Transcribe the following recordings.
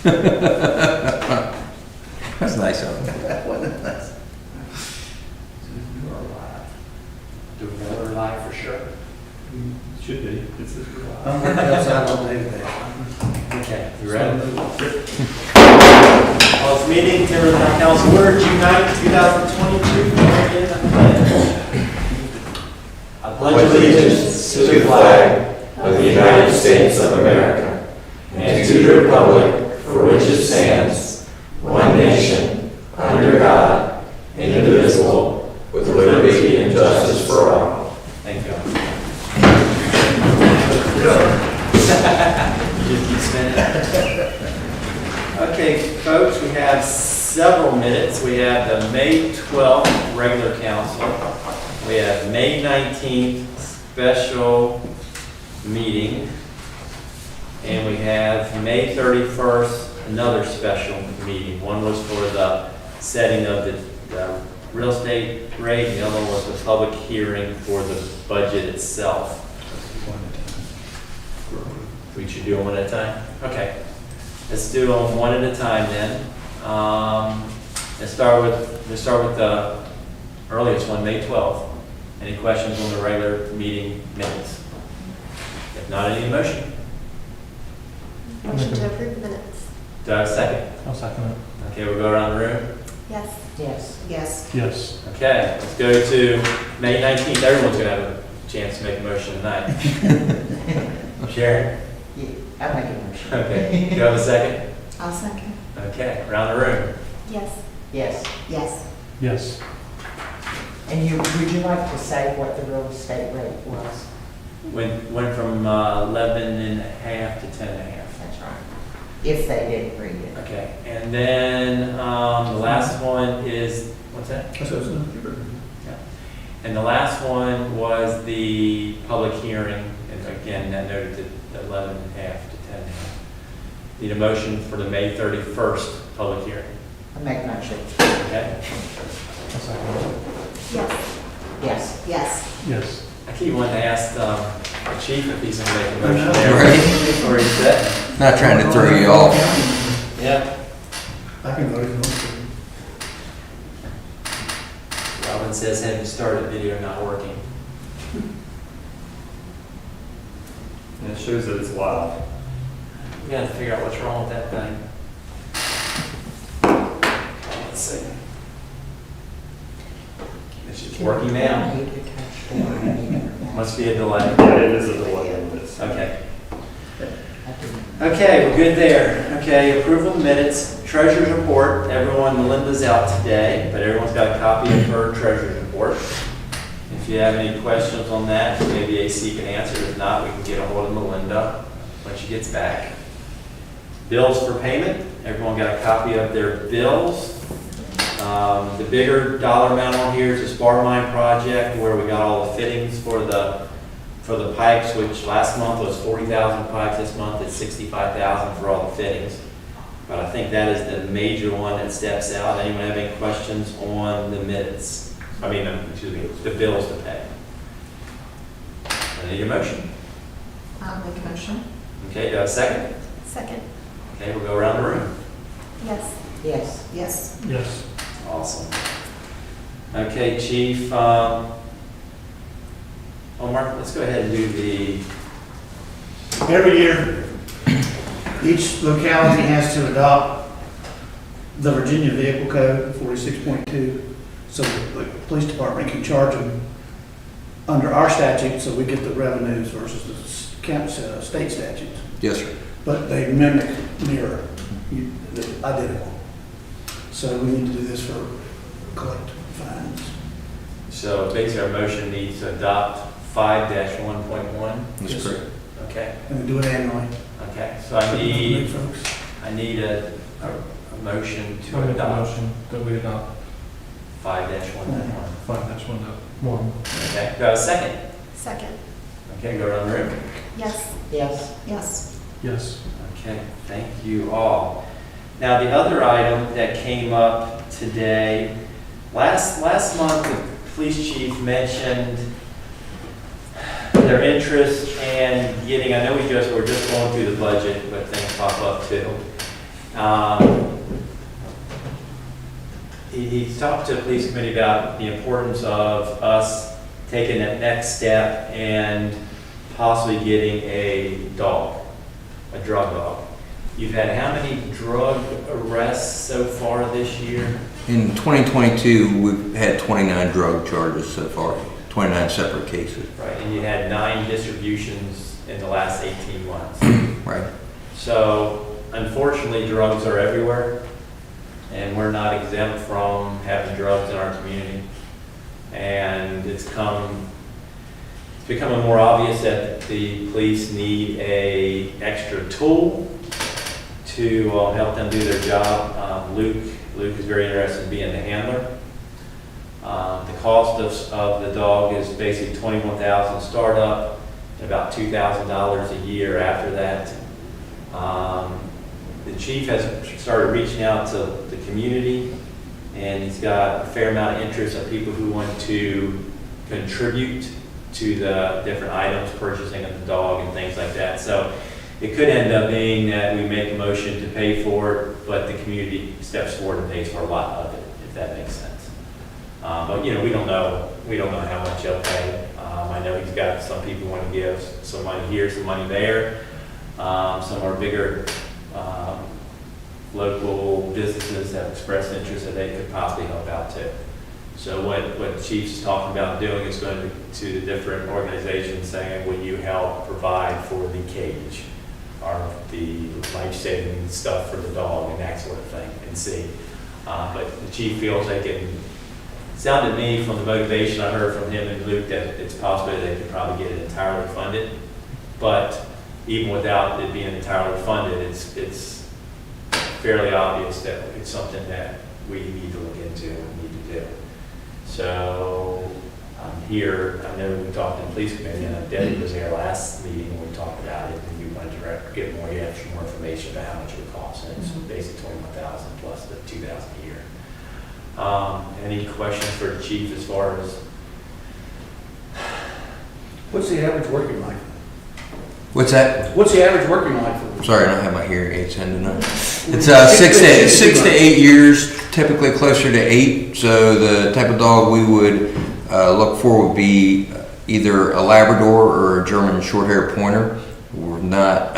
That's nice of him. That wasn't nice. You are live. Do we know we're live for sure? Should be. It says we're live. I'm working outside all day today. Okay, you ready? Well, it's meeting, Timberville Town Council order, June 9th, 2022. I pledge allegiance to the flag of the United States of America and to the republic for which it stands, one nation, under God, indivisible, with liberty and justice for all. Thank you. You just keep spinning. Okay, folks, we have several minutes. We have the May 12th regular council. We have May 19th special meeting. And we have May 31st, another special meeting. One was for the setting of the real estate rate, and the other one was the public hearing for the budget itself. We should do them one at a time? Okay. Let's do them one at a time then. Let's start with the earliest one, May 12th. Any questions on the regular meeting minutes? If not, any motion? Motion to approve the minutes. Do I have a second? I'll second it. Okay, we'll go around the room. Yes. Yes. Yes. Yes. Okay, let's go to May 19th. Everyone's going to have a chance to make a motion tonight. Sharon? Yeah, I'll make a motion. Okay. Do you have a second? I'll second. Okay, around the room. Yes. Yes. Yes. Yes. And would you like to say what the real estate rate was? Went from 11.5 to 10.5. That's right. If they didn't read it. Okay, and then the last one is, what's that? That's what I was gonna do. Yeah. And the last one was the public hearing, and again, that noted to 11.5 to 10.5. Need a motion for the May 31st public hearing. I make a motion. Okay? I'll second it. Yes. Yes. Yes. Yes. I keep wanting to ask the chief if he's going to make a motion know. there. Right. Before he's set. Not trying to throw you off. Yeah. I can vote if you want Robin says, have you started video not working? And it shows that it's live. We got to figure out what's wrong with that thing. Let's see. It's just working I now. need to touch the one. Must be a delay. Yeah, it is a delay on this. Okay. Okay, we're good there. Okay, approval of minutes, treasurer's report. Everyone, Melinda's out today, but everyone's got a copy of her treasurer's report. If you have any questions on that, maybe AC can answer. If not, we can get a hold of Melinda when she gets back. Bills for payment. Everyone got a copy of their bills. The bigger dollar amount on here is the Spark Mine project, where we got all the fittings for the pipes, which last month was 40,000 pipes. This month it's 65,000 for all the fittings. But I think that is the major one that steps out. Anyone have any questions on the minutes? The bills to pay. I need your motion. I'll make a motion. Okay, do I have a second? Second. Okay, we'll go around the room. Yes. Yes. Yes. Yes. Awesome. Okay, Chief, Omar, let's go ahead and do the, Every year, each locality has to adopt the Virginia Vehicle Code 46.2, so the police department can charge them under our statute, so we get the revenues versus the state statutes. Yes, sir. But they mirror the identical. So we need to do this for collect fines. so basically our motion needs to adopt 5-1.1. That's Yes, correct. Okay, And we do it annually. okay, so I need a motion to I'll make a adopt motion that we adopt 5-1.1. 5-1. Okay, do I have a second? Second. Okay, go around the room. Yes. Yes. Yes. Yes. Okay, thank you all. Now, the other item that came up today, last month, the police chief mentioned their interest in getting, I know we're just going through the budget, but things pop up too. He talked to the police committee about the importance of us taking that next step and possibly getting a dog, a drug dog. You've had how many drug arrests so far this year? In 2022, we've had 29 drug charges so far, 29 separate cases. Right, and you had 9 distributions in the last 18 months. Right. So unfortunately, drugs are everywhere, and we're not exempt from having drugs in our community. And it's becoming more obvious that the police need a extra tool to help them do their job. Luke is very interested in being the handler. The cost of the dog is basically $21,000 startup and about $2,000 a year after that. The chief has started reaching out to the community, and he's got a fair amount of interest of people who want to contribute to the different items, purchasing of the dog and things like that. So it could end up being that we make a motion to pay for it, but the community steps forward and pays for a lot of it, if that makes sense. But you know, we don't know how much he'll pay. I know he's got some people want to give some money here, some money there. Some of our bigger local businesses have expressed interest that they could possibly help out too. So what the chief's talking about doing is going to the different organizations saying, will you help provide for the cage or the life-saving stuff for the dog and that sort of thing, and see. But the chief feels they can, it sounded to me from the motivation I heard from him and Luke that it's possible they could probably get it entirely funded. But even without it being entirely funded, it's fairly obvious that it's something that we need to look into and need to do. So I'm here, I know we talked to the police committee, and Debbie was there last meeting when we talked about it, and we wanted to get more information about how much it would cost. And it's basically $21,000 plus the $2,000 a year. Any questions for the chief as far as? What's the average working life? What's that? What's the average working life for? Sorry, I don't have my hearing aids in tonight. It's 6 to 8 years, typically closer to 8. So the type of dog we would look for would be either a Labrador or a German Shorthair Pointer. We're not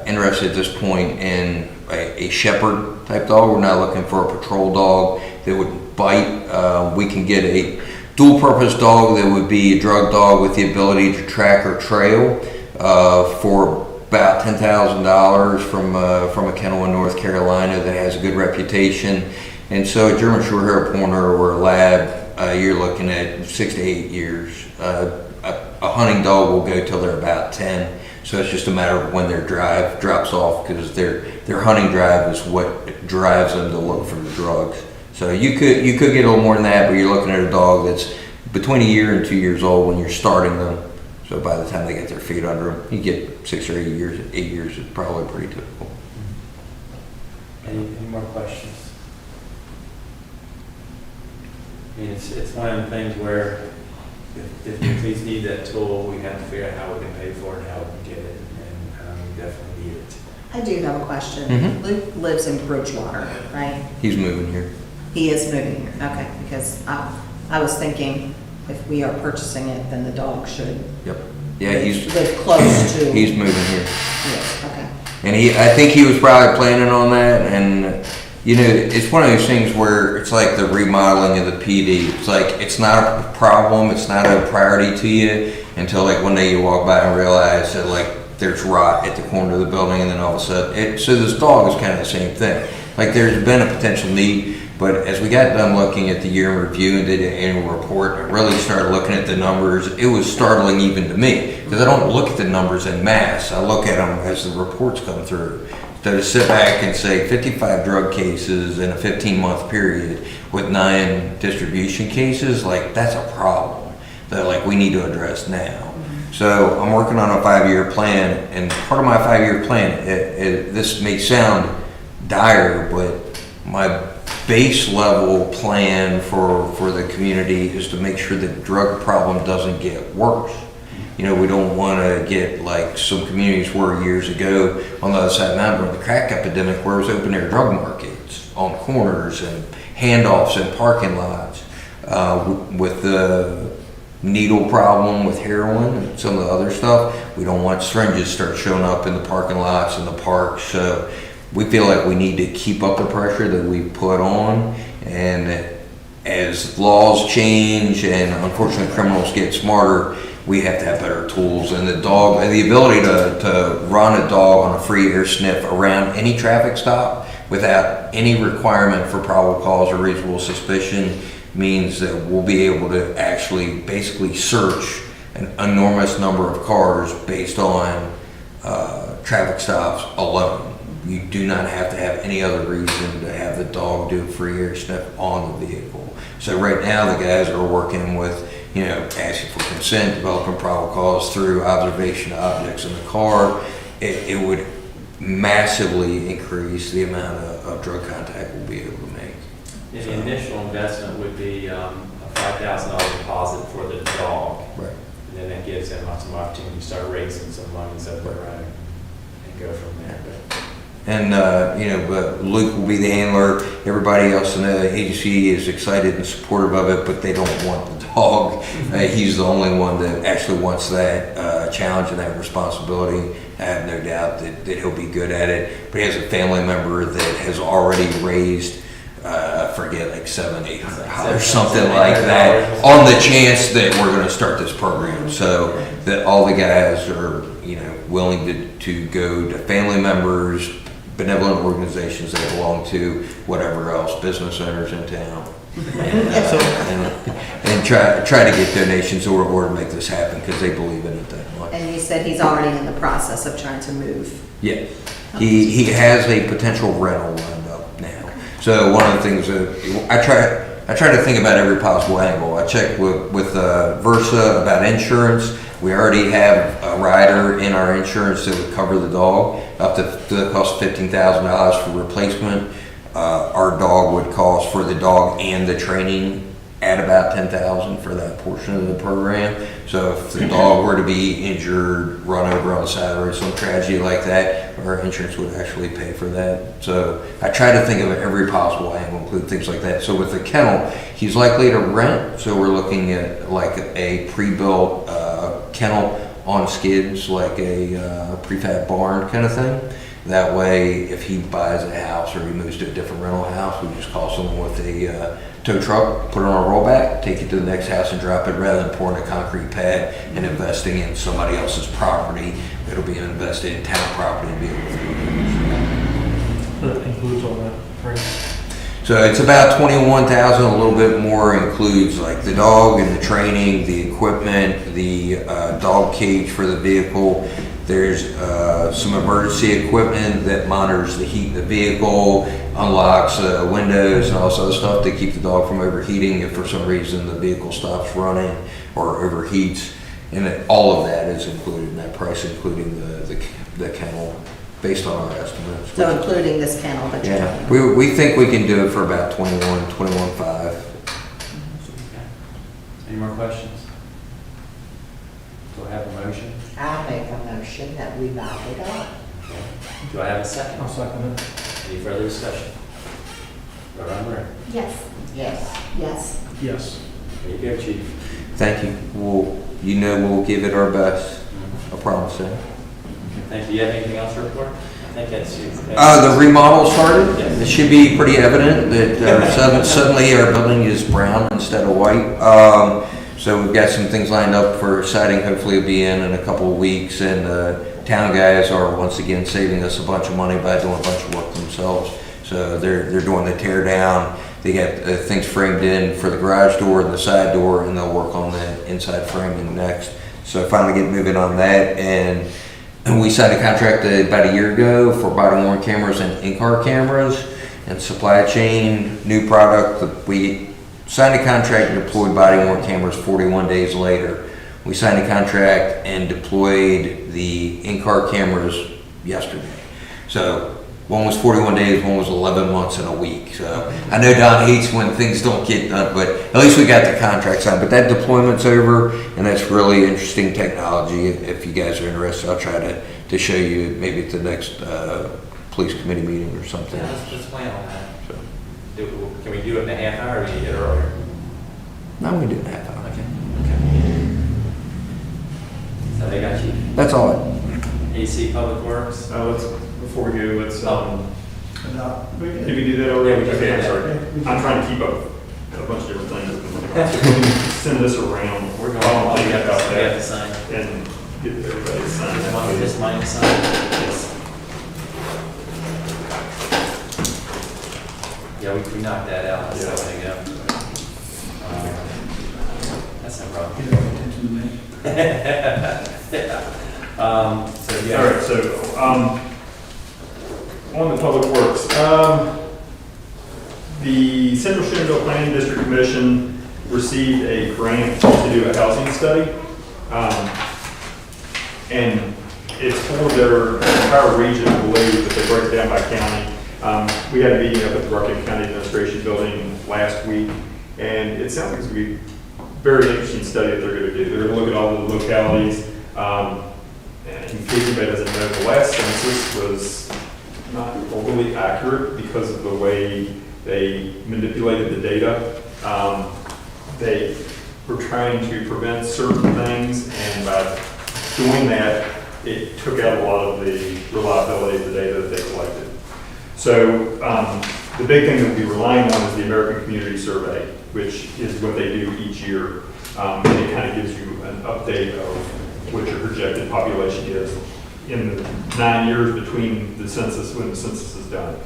interested at this point in a shepherd type dog. We're not looking for a patrol dog that would bite. We can get a dual purpose dog that would be a drug dog with the ability to track or trail for about $10,000 from a kennel in North Carolina that has a good reputation. And so a German Shorthair Pointer or a Lab, you're looking at 6 to 8 years. A hunting dog will go till they're about 10. So it's just a matter of when their drive drops off, because their hunting drive is what drives them to look for the drugs. So you could get a little more than that, but you're looking at a dog that's between 1 year and 2 years old when you're starting them. So by the time they get their feet under them, you get 6 or 8 years. 8 years is probably pretty typical. Any more questions? I mean, it's one of the things where if the police need that tool, we have to figure out how we can pay for it and how we can get it, and we definitely need it. I do have a question. Mhm. Luke lives in Bridgewater, right? He's moving here. He is moving here, okay, because I was thinking if we are purchasing it, then the dog should Yep. Yeah, he's live close to. moving here. Yes, okay. And I think he was probably planning on that. And you know, it's one of those things where it's like the remodeling of the PD. It's like it's not a problem, it's not a priority to you until like one day you walk by and realize that like there's rot at the corner of the building, and then all of a sudden, so this dog is kind of the same thing. Like there's been a potential need, but as we got done looking at the year in review and did an annual report, and really started looking at the numbers, it was startling even to me, because I don't look at the numbers in mass. I look at them as the reports come through. So to sit back and say 55 drug cases in a 15-month period with 9 distribution cases, like that's a problem that like we need to address now. So I'm working on a 5-year plan, and part of my 5-year plan, this may sound dire, but my base level plan for the community is to make sure that the drug problem doesn't get worse. You know, we don't want to get like some communities were years ago on the other side of the mountain where the crack epidemic, where it was open air drug markets on corners and handoffs in parking lots. With the needle problem with heroin and some of the other stuff, we don't want syringes start showing up in the parking lots and the parks. So we feel like we need to keep up the pressure that we put on, and as laws change and unfortunately criminals get smarter, we have to have better tools. And the ability to run a dog on a free air sniff around any traffic stop without any requirement for probable cause or reasonable suspicion means that we'll be able to actually basically search an enormous number of cars based on traffic stops alone. You do not have to have any other reason to have the dog do a free air sniff on the vehicle. So right now the guys are working with, you know, asking for consent, developing probable cause through observation of objects in the car. It would massively increase the amount of drug contact we'll be able to make. And the initial investment would be a $5,000 deposit for the dog. Right. And then that gives them some opportunity to start raising some monies of their own and go from there. And, you know, but Luke will be the handler. Everybody else in the agency is excited and supportive of it, but they don't want the dog. He's the only one that actually wants that challenge and that responsibility. I have no doubt that he'll be good at it. But he has a family member that has already raised, I forget, like $700-800 or something like that, on the chance that we're going to start this program. So that all the guys are, you know, willing to go to family members, benevolent organizations they belong to, whatever else, business owners in town, and try to get donations or to make this happen because they believe in it that much. And you said he's already in the process of trying to move. Yeah, he has a potential rental lined up now. So one of the things that I try to think about every possible angle. I checked with Versa about insurance. We already have a rider in our insurance that would cover the dog up to the cost of $15,000 for replacement. Our dog would cost for the dog and the training at about $10,000 for that portion of the program. So if the dog were to be injured, run over on the side of the road, some tragedy like that, our insurance would actually pay for that. So I try to think of every possible angle, include things like that. So with the kennel, he's likely to rent. So we're looking at like a pre-built kennel on skids, like a prefab barn kind of thing. That way, if he buys a house or he moves to a different rental house, we just call someone with a tow truck, put it on a rollback, take it to the next house and drop it, rather than pouring a concrete pad and investing in somebody else's property. It'll be invested in town property and be able to do it. That includes all that, right? So it's about $21,000. A little bit more includes like the dog and the training, the equipment, the dog cage for the vehicle. There's some emergency equipment that monitors the heat in the vehicle, unlocks windows and all this other stuff to keep the dog from overheating if for some reason the vehicle stops running or overheats. And all of that is included in that price, including the kennel, based on our estimates. So including this kennel that you're talking Yeah, about. we think we can do it for about $21,500. Any more questions? Do I have a motion? I'll make a motion that we buy the dog. Do I have a second? I'll second it. Any further discussion? Vote on the record. Yes. Yes. Yes. Yes. There you go, chief. Thank you. We'll give it our best. I promise that. Thank you. You have anything else to report? I think that's you. The remodel started. Yes. It should be pretty evident that suddenly our building is brown instead of white. So we've got some things lined up for siding. Hopefully it'll be in a couple of weeks. And town guys are once again saving us a bunch of money by doing a bunch of work themselves. So they're doing the tear down. They got things framed in for the garage door and the side door, and they'll work on the inside framing next. So finally get moving on that. And we signed a contract about a year ago for body-worn cameras and in-car cameras and supply chain, new product. We signed a contract and deployed body-worn cameras 41 days later. We signed a contract and deployed the in-car cameras yesterday. So one was 41 days, one was 11 months and a week. So I know Don hates when things don't get done, but at least we got the contract signed. But that deployment's over, and that's really interesting technology. If you guys are interested, I'll try to show you maybe at the next police committee meeting or something. Yeah, let's plan on that. So, Can we do it in a half hour or do you get it earlier? now we can do it in a half hour. Okay. So they got you. That's all. AC Public Works? Before we go, let's, Adopt. did we do that already? Yeah, we Okay, I'm did. sorry. I'm trying to keep up a bunch of different things. Send this around. We're going I'll on, think we have about to that sign. and get everybody to sign I want it. this mine to sign. Yes. Yeah, we knocked that out, that's Yeah. how they go. That's no problem. Get our attention to me. So, yeah. All right, so, on the public works, the Central Shenandoah Planning District Commission received a grant to do a housing study. And it's for their entire region, I believe, but they break it down by county. We had a meeting up at the Rockland County Administration Building last week, and it sounds like it's going to be a very interesting study that they're going to do. They're going to look at all the localities. And in case anybody doesn't know, the last census was not overly accurate because of the way they manipulated the data. They were trying to prevent certain things, and by doing that, it took out a lot of the reliability of the data that they collected. So the big thing that we'll be relying on is the American Community Survey, which is what they do each year. And it kind of gives you an update of what your projected population is in the 9 years between the census, when the census is done.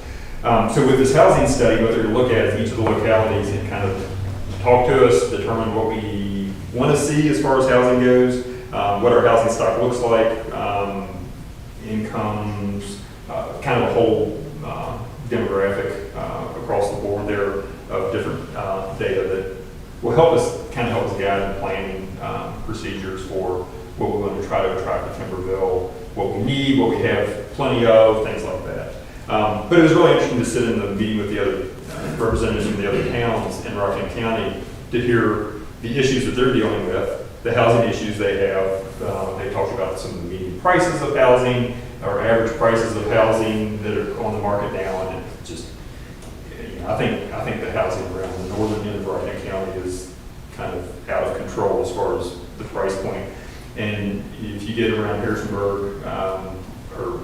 So with this housing study, what they're going to look at is each of the localities and kind of talk to us, determine what we want to see as far as housing goes, what our housing stock looks like, incomes, kind of a whole demographic across the board there of different data that will help us guide the planning procedures for what we want to try to attract to Timberville, what we need, what we have plenty of, things like that. But it was really interesting to sit in the meeting with the other representatives from the other towns in Rockland County to hear the issues that they're dealing with, the housing issues they have. They talked about some of the median prices of housing, or average prices of housing that are on the market now, and it just, I think the housing around the northern end of Rockland County is kind of out of control as far as the price point. And if you get around Harrisonburg, or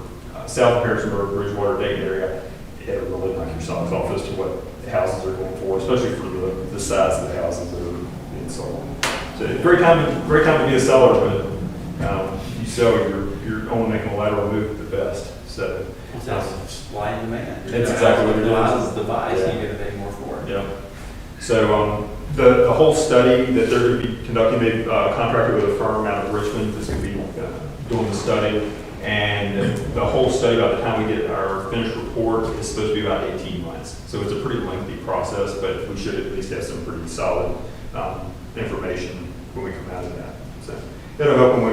south of Harrisonburg, Bridgewater, Dayton area, it'll really knock your socks off as to what the houses are going for, especially for the size of the houses that are being sold. So great time to be a seller, but if you sell, you're only making a lateral move at the best. So That's supply and demand. That's exactly what it is. Device, device, Yeah. you're gonna pay more for it. yeah. So the whole study that they're going to be conducting, they've contracted with a firm out of Richmond that's going to be doing the study. And the whole study, by the time we get our finished report, is supposed to be about 18 months. So it's a pretty lengthy process, but we should at least have some pretty solid information when we come out of that. So it'll help when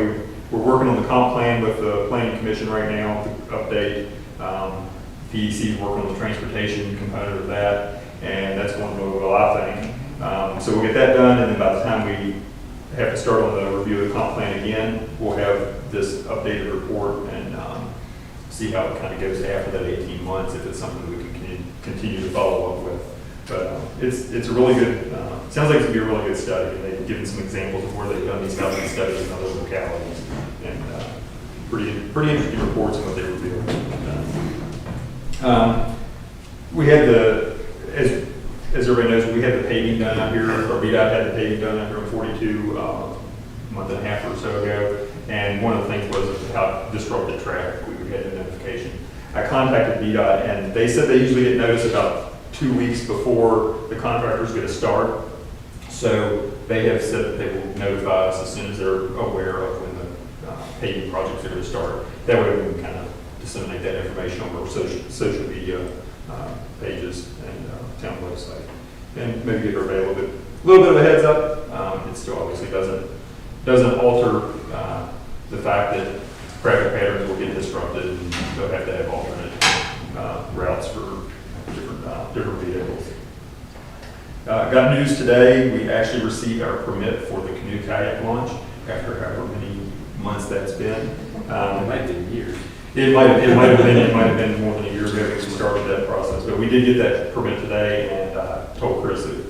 we're working on the comp plan with the planning commission right now to update. PEC is working on the transportation component of that, and that's going really well, I think. So we'll get that done, and then by the time we have to start on the review of the comp plan again, we'll have this updated report and see how it kind of goes after that 18 months, if it's something we can continue to follow up with. But it's a really good, sounds like it's going to be a really good study, and they've given some examples of where they've done these housing studies in other localities, and pretty interesting reports on what they reveal. We had as everybody knows, we had the paving done out here, or VDOT had the paving done out here in 42 a month and a half or so ago. And one of the things was how disrupted traffic we would get a notification. I contacted VDOT, and they said they usually get notice about 2 weeks before the contractor's going to start. So they have said that they will notify us as soon as they're aware of when the paving projects are going to start. That way we can kind of disseminate that information on our social media pages and town website, and maybe give everybody a little bit of a heads up. It still obviously doesn't alter the fact that traffic patterns will get disrupted, and they'll have to have alternate different vehicles. Got news today, we actually received our permit for the Canoe Kayak launch after however many months that's been. It might be years. It might have been more than a year ago since we started that process, but we did get that permit today, and told Chris that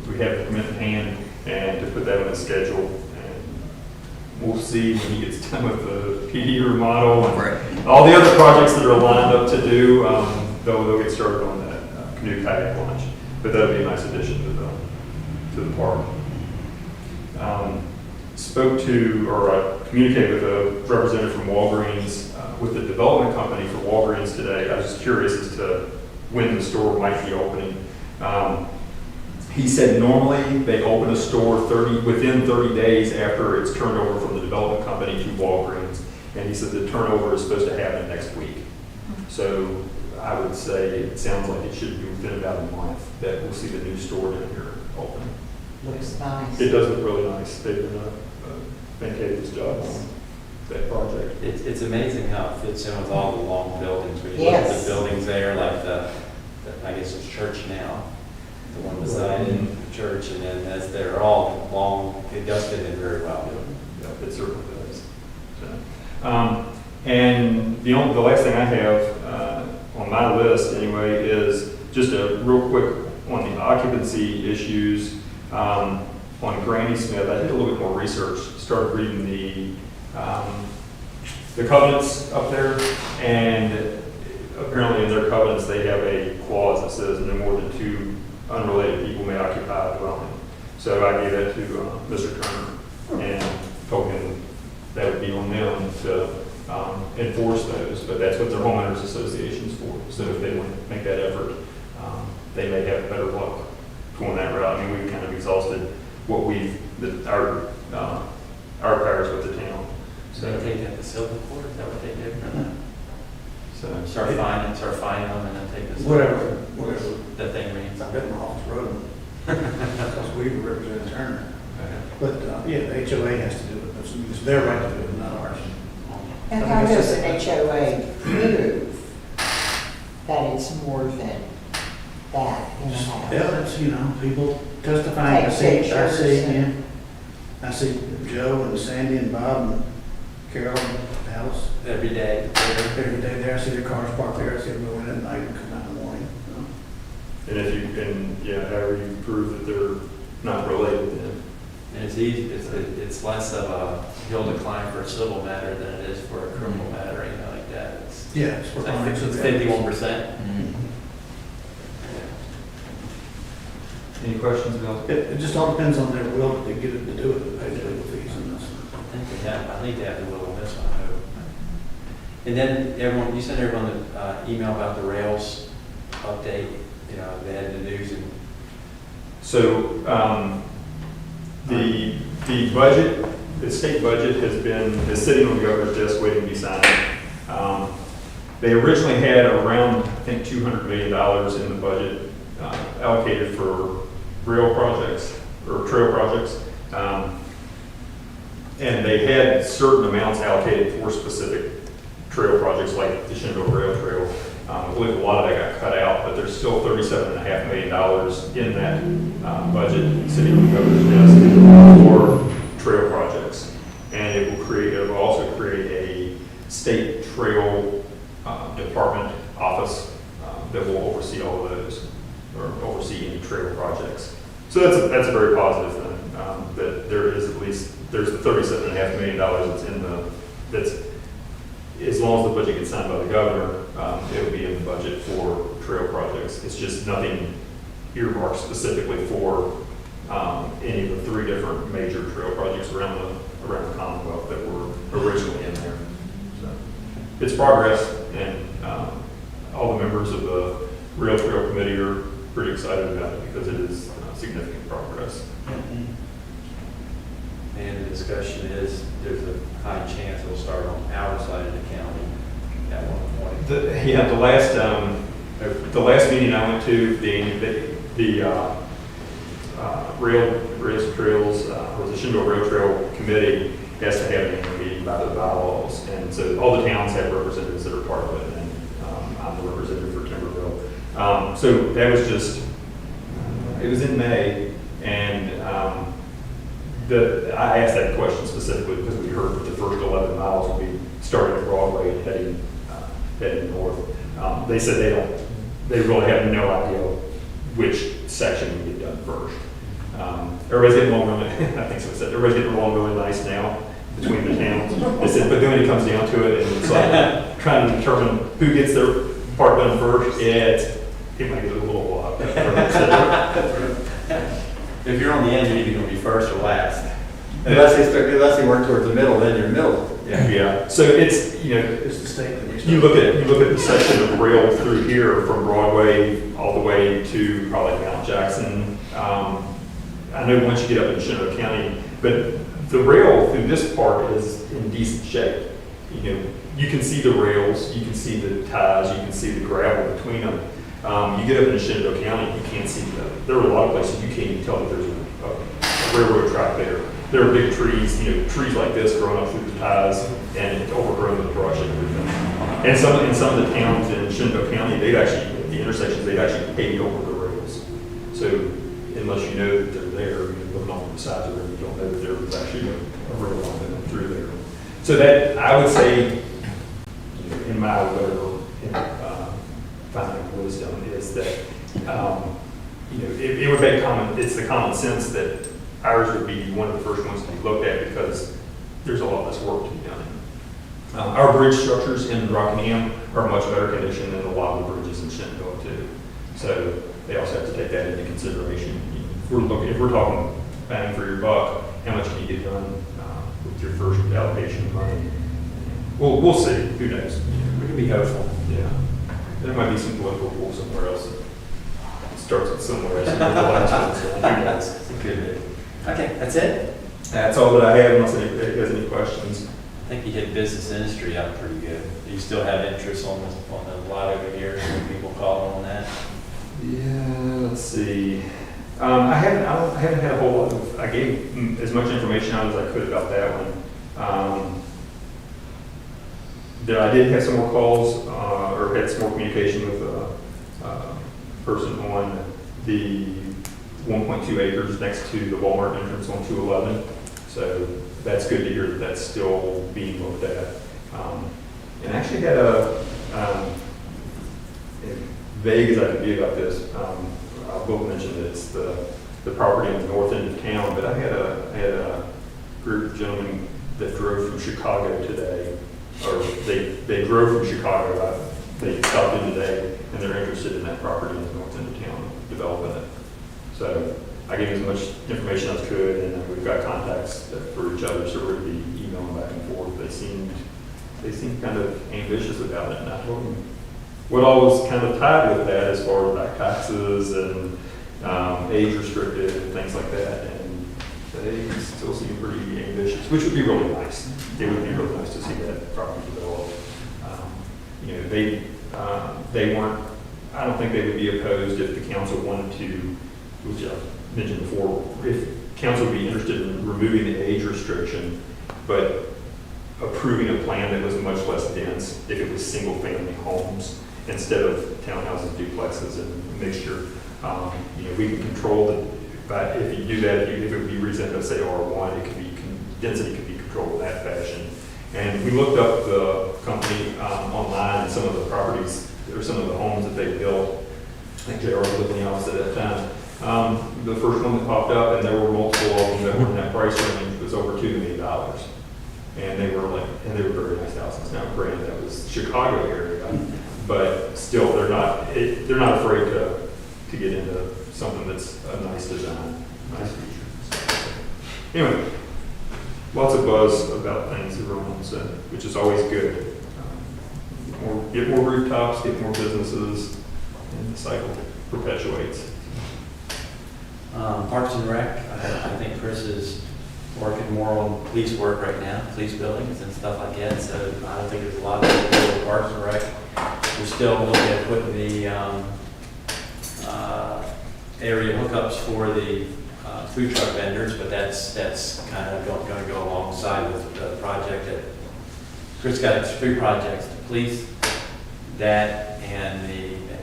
we have the permit in hand and to put that on the schedule. And we'll see when he gets done with the PD remodel and all the other projects that are lined up to do. They'll get started on that Canoe Kayak launch, but that'll be a nice addition to the park. Spoke to or communicated with a representative from Walgreens with the development company for Walgreens today. I was just curious as to when the store might be opening. He said normally they open a store within 30 days after it's turned over from the development company to Walgreens. And he said the turnover is supposed to happen next week. So I would say it sounds like it should be within about a month that we'll see the new store down here open. Looks nice. It does look really nice. They've done a fantastic job on that project. It's amazing how it fits in with all the long buildings. When you look at Yes. the buildings there, like I guess it's church now, the one beside it, the church, and then as they're all long, it does fit in very well. Yeah, it certainly does. So, and the last thing I have on my list anyway is just a real quick on the occupancy issues on Granny Smith. I did a little bit more research, started reading the covenants up there, and apparently in their covenants they have a clause that says no more than 2 unrelated people may occupy a dwelling. So I gave that to Mr. Turner and told him that would be on them to enforce those, but that's what their homeowners association's for. So if they want to make that effort, they may have better luck going that route. I mean, we've kind of exhausted what our powers with the town. So they take that to civil court, is that what they did for that? So Start fining them and then take this. Whatever. That thing means. I've been off the road, because we represent Turner. Okay. But, yeah, the HOA has to do it. It's their right to do it, not ours. And how does an HOA prove that it's more than that in a house? Yeah, it's, people testifying. Take I pictures see, and- I see Joe and Sandy and Bob and Carol and Alice Every day. every day there. I see their cars parked there. I see them go in at night and come out in the morning. and however you prove that they're not related, then And it's easy, it's less of a hill to climb for a civil matter than it is for a criminal matter or anything like that. Yeah, it's It's for like fines. it's 51%. any questions, Bill? It just all depends on their will that they get it to do it, pay the legal fees and this. I think they have the will on this one, I hope. And then you sent everyone the email about the rails update, they had the news and. So the budget, the state budget is sitting on the governor's desk waiting to be signed. They originally had around, I think, $200 million in the budget allocated for rail projects or trail projects. And they had certain amounts allocated for specific trail projects like the Shenandoah Rail Trail. I believe a lot of that got cut out, but there's still $37.5 million in that budget sitting on the governor's desk for trail projects. And it will also create a state trail department office that will oversee all of those, or oversee any trail projects. So that's a very positive thing, that there's the $37.5 million that's as long as the budget gets signed by the governor, it'll be in the budget for trail projects. It's just nothing earmarked specifically for any of the 3 different major trail projects around the Commonwealth that were originally in there. So it's progress, and all the members of the Rail Trail Committee are pretty excited about it because it is significant progress. And the discussion is, there's a high chance it'll start on our side of the county at one point. The last meeting I went to, the the Shenandoah Rail Trail Committee has to have an annual meeting by the bylaws, and so all the towns have representatives that are part of it, and I'm the representative for Timberville. So that was just, it was in May, and I asked that question specifically because we heard that the first 11 miles will be starting at Broadway heading north. They said they really have no idea which section would get done first. Everybody's getting along really, I think so it said, everybody's getting along really nice now between the towns. They said, but then when it comes down to it, and it's like trying to determine who gets their part done first, it might get a little while. If you're on the end, you're either gonna be first or last. Unless they work towards the middle, then you're middle. Yeah, so it's, It's the state that we. you look at the section of rail through here from Broadway all the way to probably Mount Jackson. I know once you get up in Canoe County, but the rail through this part is in decent shape. You can see the rails, you can see the ties, you can see the gravel between them. You get up in Shenandoah County, you can't see there are a lot of places you can't even tell that there's a railroad track there. There are big trees, trees like this growing up through the ties, and it's overgrown with brush and everything. And in some of the towns in Shenandoah County, the intersections, they've actually paved over the rails. So unless you know that they're there, you're looking off the sides of it, you don't know that there's actually a rail line through there. So that, I would say, in my whatever finding wisdom, is that it would make it's the common sense that ours would be one of the first ones to be looked at because there's a lot less work to be done. Our bridge structures in Rockingham are in much better condition than a lot of the bridges in Shenandoah too. So they also have to take that into consideration. If we're talking bang for your buck, how much can you get done with your first allocation of money? We'll see. Who knows? We can be hopeful. Yeah. There might be some political pull somewhere else. It starts with somewhere else. Who knows? It could be. Okay, that's it? That's all that I have, unless anybody has any questions. I think you hit business industry out pretty good. Do you still have interest on the lot over here? Some people call on that? Yeah, let's see. I haven't had a whole lot of, I gave as much information out as I could about that one. I did have some more calls, or had some more communication with a person on the 1.2 acres next to the Walmart entrance on 211. So that's good to hear that that's still being looked at. And actually had vague as I could be about this, I will mention that it's the property on the north end of town, but I had a group of gentlemen that drove from Chicago today, or they drove from Chicago. They stopped in today, and they're interested in that property in the north end of town, developing it. So I gave as much information as I could, and then we've got contacts for each other, so we're going to be emailing back and forth. They seemed kind of ambitious about it, and I told them what all was kind of tied with that as far as back taxes and age restricted and things like that, and they still seem pretty ambitious, which would be really nice. It would be really nice to see that property developed. They weren't, I don't think they would be opposed if the council wanted to, which I mentioned before, if council would be interested in removing the age restriction, but approving a plan that was much less dense if it was single-family homes instead of townhouses, duplexes, and mixture. We can control the, but if you do that, if it would be reasonable to say R1, it could be, density could be controlled in that fashion. And we looked up the company online and some of the properties, or some of the homes that they built. I think they already lived in the office at that time. The first one that popped up, and there were multiple of them that were in that price range, was over $2 million. And they were very nice houses. Now, granted, that was Chicago area, but still, they're not afraid to get into something that's a nice design, nice feature. Anyway, lots of buzz about things around, so, which is always good. Get more rooftops, get more businesses, and the cycle perpetuates. Parks and Rec, I think Chris is working more on police work right now, police buildings and stuff like that, so I don't think there's a lot of people with Parks and Rec. We're still looking at putting the area hookups for the food truck vendors, but that's kind of going to go alongside with the project that Chris got 3 projects, the police, that, and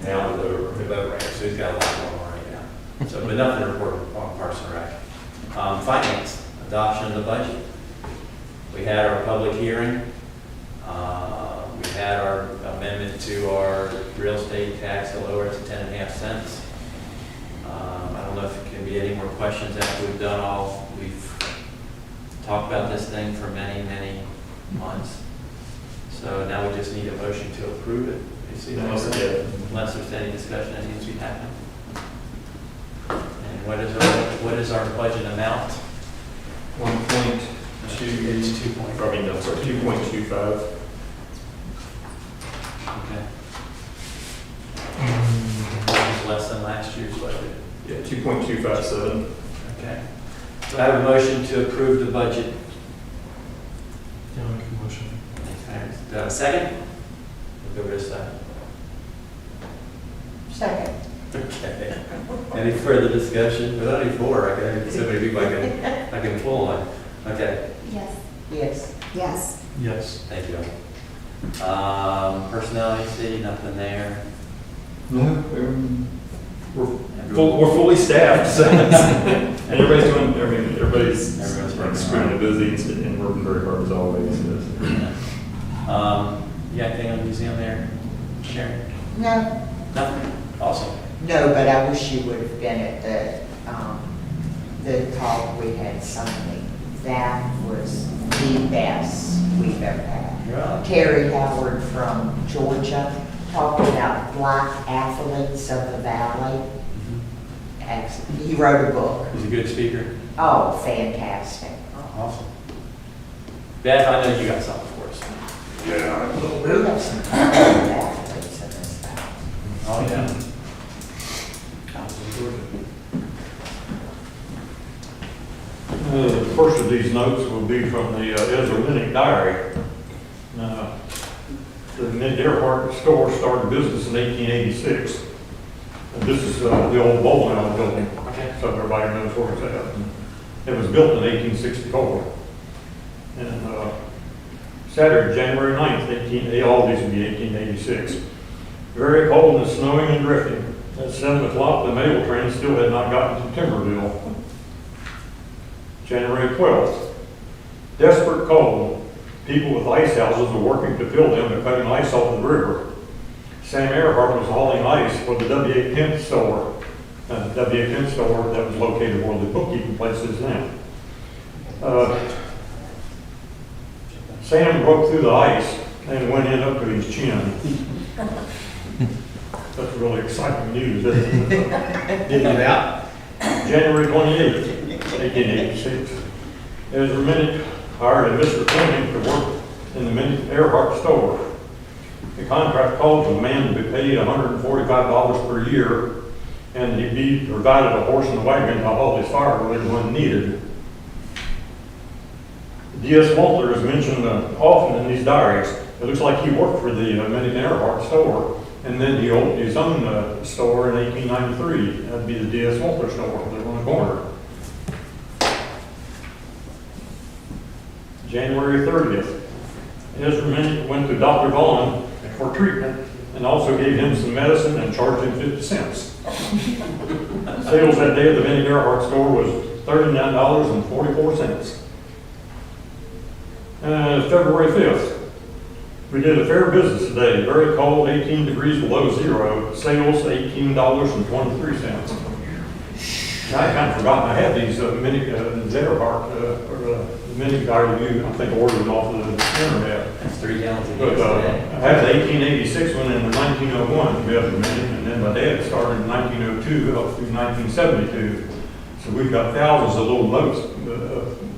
Now the The boat ramp, so he's got a lot going on right now. So, but nothing to report on Parks and Rec. Finance, adoption of the budget. We had our public hearing. We had our amendment to our real estate tax to lower it to 10.5 cents. I don't know if there can be any more questions after we've done all, we've talked about this thing for many, many months. So now we just need a motion to approve it. You see that? Unless there's any discussion that needs to be happening. And what is our budget amount? 1.2, It's 2 point. I mean, no, sorry, 2.25. Okay. Which is less than last year's budget. Yeah, 2.257. Okay. Do I have a motion to approve the budget? Yeah, I'll make a motion. Do I have a second? We'll go this side. Second. Okay. Any further discussion? There's only 4. I can, so many people I can pull on. Okay. Yes. Yes. Yes. Yes. Thank you. Personnel, you see, nothing there. No, we're fully staffed, so, and everybody's doing, everybody's extremely busy and working very hard as always. You got anything on the museum there, Sharon? No, Nothing? Awesome. no, but I wish you would have been at the talk we had Sunday. That was the best we've ever had. Yeah. Terry Howard from Georgia talked about black athletes of the valley. He wrote a book. He's a good speaker. Oh, fantastic. Oh, awesome. Beth, I know you got something for us. We have some talented athletes in this valley. Oh, yeah. The first of these notes will be from the Ezra Minnick Diary. The Mid-Earhart store started business in 1886. And this is the old bowling alley building, Okay. so everybody knows where it's at. And it was built in 1864. And Saturday, January 9th, all these would be 1886. Very cold and snowing and drifting. At 7 o'clock, the mail train still had not gotten to Timberville. January 12th, desperate cold. People with ice houses were working to fill them and cutting ice off the river. Sam Earhart was hauling ice for the W.A. Penn store. W.A. Penn store that was located where the bookkeeping place is now. Sam broke through the ice and went in up to his chin. That's really exciting news, isn't it? Did it out? January 28th, 1886. Ezra Minnick hired a Mr. Fleming to work in the Minnick Earhart store. The contract called for the man to be paid $145 per year, and he'd be provided a horse and a wagon to haul his firewood when needed. D.S. Walter is mentioned often in these diaries. It looks like he worked for the Minnick Earhart store, and then he opened his own store in 1893. That'd be the D.S. Walter store there on the corner. January 30th, Ezra Minnick went to Dr. Vaughn for treatment and also gave him some medicine and charged him 50 cents. Sales that day at the Minnick Earhart store was $39.44. February 5th, we did a fair business today. Very cold, 18 degrees below zero. Sales $18.23. I kind of forgotten I had these Minnick Earhart, the Minnick Diary. I think I ordered them off the internet. That's 3 gallons of But gas I today. had the 1886 one and the 1901 to and then my dad started in 1902 up through 1972. So we've got thousands of little notes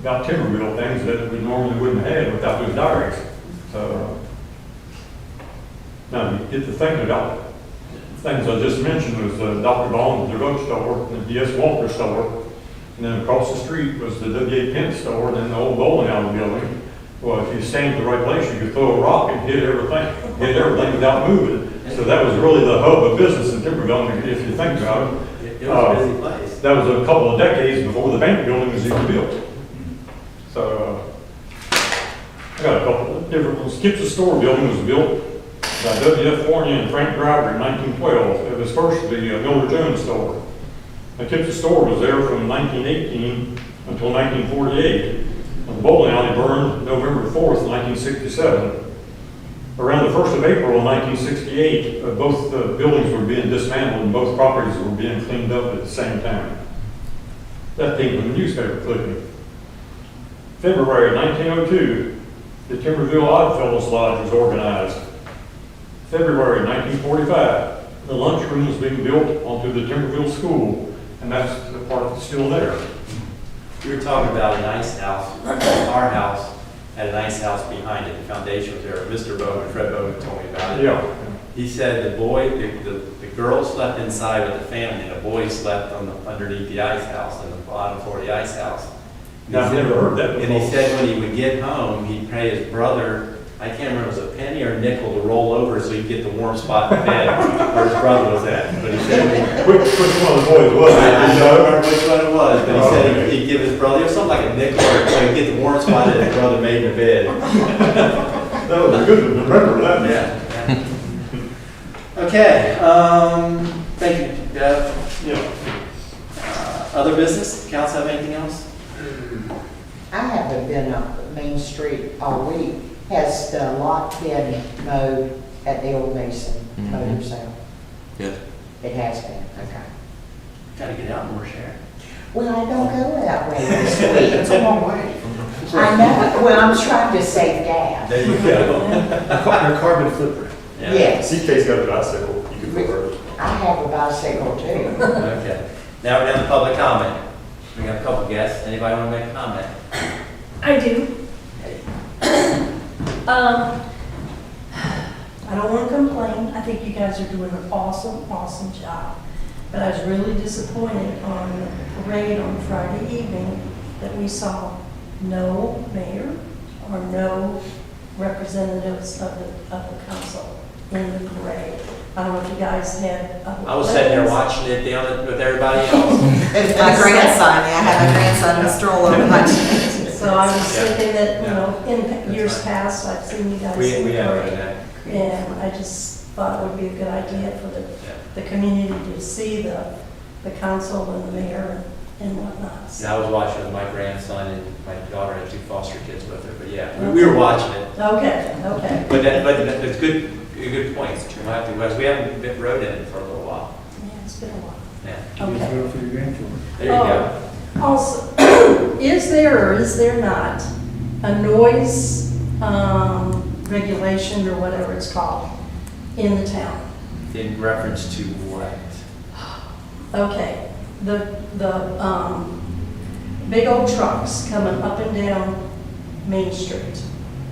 about Timberville things that we normally wouldn't have without those diaries. So now you get to thinking about things I just mentioned was Dr. Vaughn's drugstore, the D.S. Walter store, and then across the street was the W.A. Penn store, and then the old bowling alley building. Well, if you stand at the right place, you could throw a rock and hit everything without moving. So that was really the hub of business in Timberville, if you think about it. It was a busy place. That was a couple of decades before the bank building was even built. So I got a couple of different ones. Skip's store building was built by W.F. Fournier and Frank Driver in 1912. It was first the Miller Jones store. The Kipps store was there from 1918 until 1948. The bowling alley burned November 4th, 1967. Around the 1st of April of 1968, both buildings were being dismantled and both properties were being cleaned up at the same time. That came from the newspaper clipping. February of 1902, the Timberville Oddfellows Lodge was organized. February of 1945, the lunchroom was being built onto the Timberville School, and that's the part that's still there. You were talking about a nice house. Our house had a nice house behind it. The foundation was there. Mr. Bowman, Fred Bowman told me about it. Yeah. He said the girls slept inside with the family, and the boys slept underneath the ice house, on the bottom floor of the ice house. And I've he said- never heard that And he before. said when he would get home, he'd pay his brother, I can't remember if it was a penny or a nickel, to roll over so he'd get the warm spot in the bed where his brother was at. But he said, Which one of the boys was it? I You don't know? remember which one it was, but he Oh, said okay. he'd give his brother, it was something like a nickel, so he'd get the warm spot that his brother made in the bed. That was good to remember that. Yeah. Okay, thank you, Jeff. Yeah. Other business? Council have anything else? I haven't been up Main Street all week. Has the lot been mowed at the old Mason motor sale? Yes. It has been, okay. Gotta get out more, Sharon. Well, I don't go that way this week. It's a long way. I know, well, I'm trying to save gas. There you go. Their carbon footprint. Yeah. Yes, CK's got a bicycle, you can go there. I have a bicycle too. Okay, now we're down to public comment. We got a couple guests. Anybody want to make a comment? I do. I don't want to complain. I think you guys are doing an awesome, awesome job. But I was really disappointed on the parade on Friday evening that we saw no mayor or no representatives of the council in the parade. I don't know if you guys had. I was sitting there watching it down with everybody else. My grandson, yeah, I had my grandson in a stroller watching it. So I was Yeah. thinking that, you Yeah. know, in That's years right. past, I've seen you guys. We in the have parade. done that. And I just thought it would be a good idea for the community to see the council and the mayor and whatnot. Yeah, I was watching with my grandson and my daughter had 2 foster kids with her, but yeah, we were watching it. Okay. But it's good points. We'll have to, because we haven't been rode in it for a little while. Yeah, it's been a while. Yeah. Okay. Go for your grandchildren. There you go. Also, is there or is there not a noise regulation or whatever it's called in the town? In reference to what? Okay, the big old trucks coming up and down Main Street,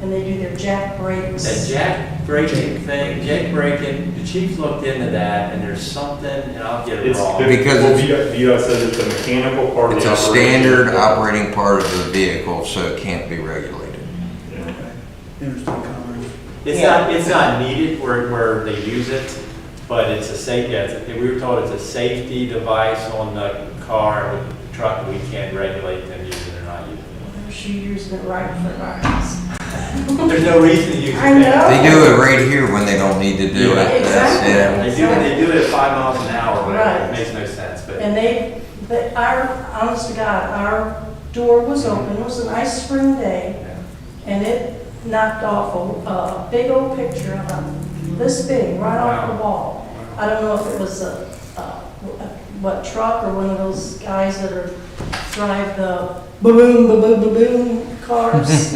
and they do their jack brakes. That jack braking thing, jack braking, the chief looked into that and there's something, and I'll get it It's, wrong. Because well, VDOT says it's a mechanical part of It's the a operation. standard operating part of the vehicle, so it can't be regulated. Yeah. Interesting comment. It's not needed where they use it, but it's a safe, we were told it's a safety device on the car with the truck. We can't regulate them using it or not using it. She using it right in front of our house. There's no reason to use it. I know. They do it right here when they don't need to do it. Yeah, That's exactly. it. They do it at 5 miles an hour, but Right. it makes no sense, but. And honest to God, our door was open, it was a nice spring day, and it knocked off a big old picture of them, this big, right off the wall. I don't know if it was a truck or one of those guys that drive the ba-boom, ba-boom, ba-boom cars.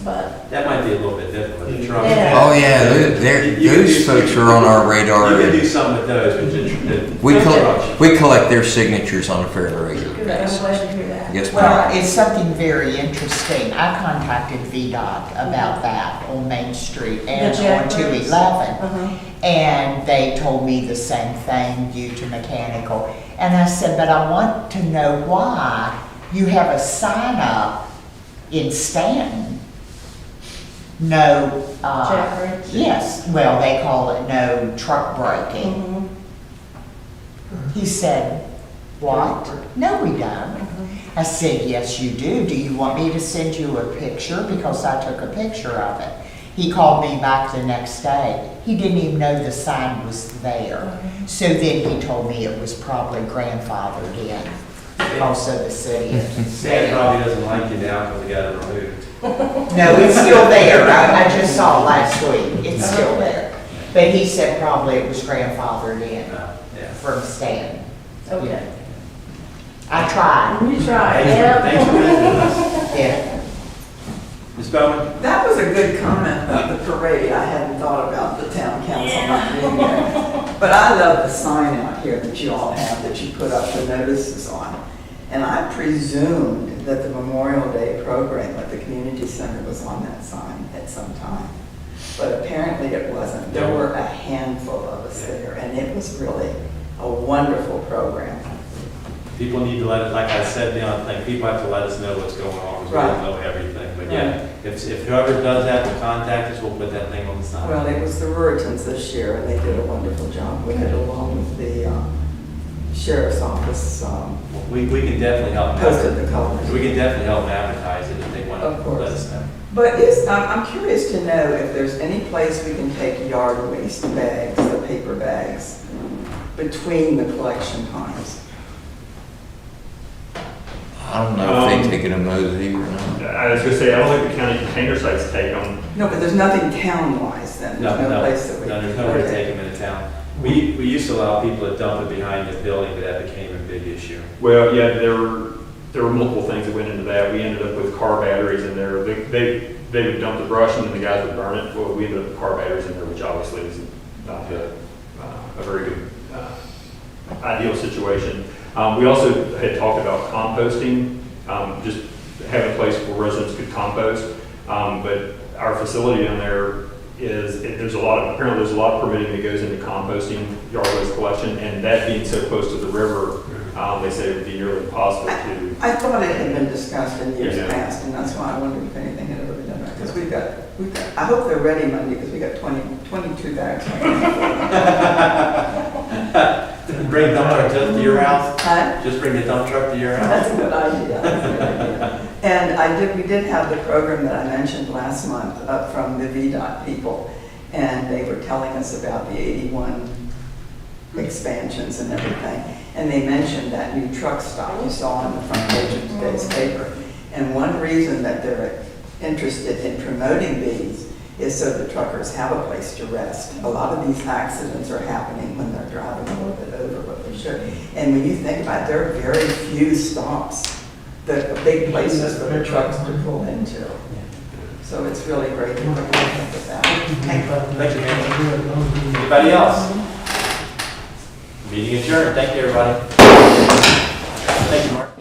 But That might be a little bit different with the truck. Yeah. Oh, yeah, those folks are on our radar. You can do something with those, but the We trucks- collect their signatures on a fairly regular good, I'm basis. glad to hear that. Yes, Well, ma'am. it's something very interesting. I contacted VDOT about that on Main Street and The jack on brakes? 211. Uh-huh. And they told me the same thing due to mechanical. And I said, but I want to know why you have a sign up in Stanton. No, Jack brakes? yes, well, they call it no truck braking. Mhm. He said, what? No, we don't. I said, yes, you do. Do you want me to send you a picture? Because I took a picture of it. He called me back the next day. He didn't even know the sign was there. So then he told me it was probably grandfathered in because of the city. Stan probably doesn't like you now because he got it removed. No, it's still there. I just saw it last week. It's still there. But he said probably it was grandfathered in Yeah. from Stan. Okay. I tried. You try. Thanks for visiting us. Yeah. Ms. Bowman? That was a good comment about the parade. I hadn't thought about the town council not being there. But I love the sign out here that you all have, that you put up the notices on. And I presumed that the Memorial Day program at the community center was on that sign at some time. But apparently it wasn't. There were a handful of us there, and it was really a wonderful program. People need to let us, like I said, like people have to let us know what's going on, because we don't know everything. But yeah, if whoever does have to contact us, we'll put that thing on the sign. Well, it was the Ruritans this year, and they did a wonderful job with it, along with the sheriff's office. We can definitely help them. Posted the colors. We can definitely help them advertise it if they want Of to course. let us know. But I'm curious to know if there's any place we can take yard waste bags, the paper bags, between the collection times. I don't know if they take it in Mosey or not. I was gonna say, I don't think the county container sites take them. No, but there's nothing town-wise then? There's no place that we... No, there's nowhere to Okay. take them into town. We used to allow people to dump it behind the building, but that became a big issue. Well, yeah, there were multiple things that went into that. We ended up with car batteries in there. They would dump the brush and then the guys would burn it. Well, we ended up with car batteries in there, which obviously is not a very good ideal situation. We also had talked about composting, just having a place where residents could compost. But our facility down there apparently there's a lot of permitting that goes into composting yard waste collection, and that being so close to the river, they say it would be nearly impossible to. I thought it had been discussed in years Yeah. past, and that's why I wondered if anything had ever been done. Because we've got, I hope they're ready Monday, because we got 22 bags. Bring the dump truck just to your house? Huh? Just bring the dump truck to your house? That's a good idea. That's a good idea. And we did have the program that I mentioned last month up from the VDOT people, and they were telling us about the 81 expansions and everything. And they mentioned that new truck stop you saw on the front page of today's paper. And one reason that they're interested in promoting these is so the truckers have a place to rest. A lot of these accidents are happening when they're driving a little bit over what they should. And when you think about it, there are very few stops, the big places for the trucks to pull into. So it's really great that we're looking at that. Thank you. Thank you, ma'am. Anybody else? Meeting adjourned. Thank you, everybody. Thank you, Mark.